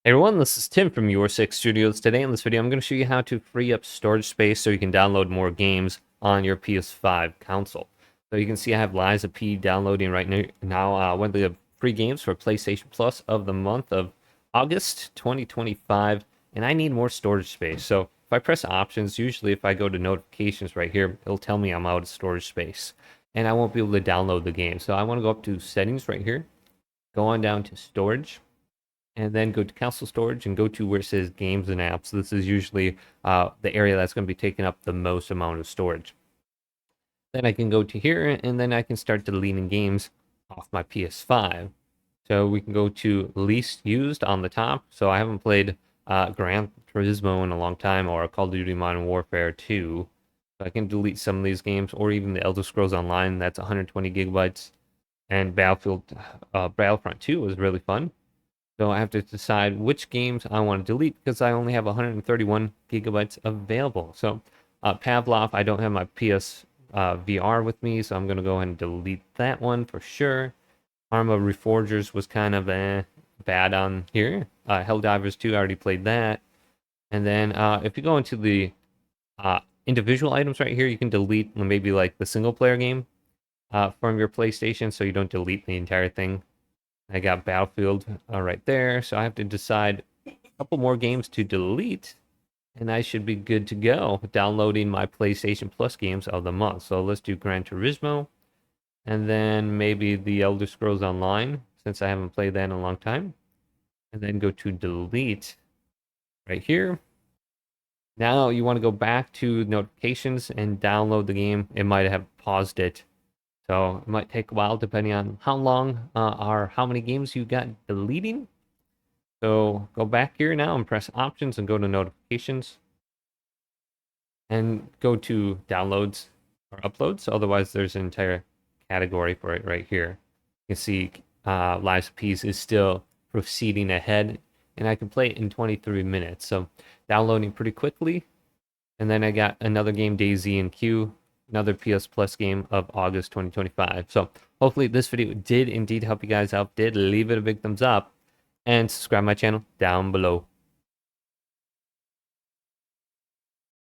Hey everyone, this is Tim from Your Six Studios. Today in this video, I'm going to show you how to free up storage space so you can download more games on your PS5 console. So you can see I have Liza P downloading right now one of the free games for PlayStation Plus of the month of August 2025, and I need more storage space. So if I press options, usually if I go to notifications right here, it'll tell me I'm out of storage space, and I won't be able to download the game. So I want to go up to settings right here, go on down to storage, and then go to console storage and go to where it says games and apps. This is usually the area that's going to be taking up the most amount of storage. Then I can go to here and then I can start deleting games off my PS5. So we can go to least used on the top. So I haven't played Gran Turismo in a long time, or Call of Duty Modern Warfare 2. So I can delete some of these games, or even the Elder Scrolls Online, that's 120 gigabytes. And Battlefront 2 was really fun. So I have to decide which games I want to delete because I only have 131 gigabytes available. So Pavlov, I don't have my PS VR with me, so I'm going to go ahead and delete that one for sure. Arma Reforgers was kind of bad on here. Helldivers 2, I already played that. And then if you go into the individual items right here, you can delete maybe like the single player game from your PlayStation, so you don't delete the entire thing. I got Battlefield right there, so I have to decide a couple more games to delete, and I should be good to go downloading my PlayStation Plus games of the month. So let's do Gran Turismo, and then maybe the Elder Scrolls Online, since I haven't played that in a long time. And then go to delete right here. Now you want to go back to notifications and download the game. It might have paused it, so it might take a while depending on how long or how many games you got deleting. So go back here now and press options and go to notifications and go to downloads or uploads. Otherwise, there's an entire category for it right here. You can see Live Piece is still proceeding ahead, and I can play it in 23 minutes. So downloading pretty quickly. And then I got another game, DayZ and Q, another PS Plus game of August 2025. So hopefully this video did indeed help you guys out. Did leave it a big thumbs up and subscribe my channel down below.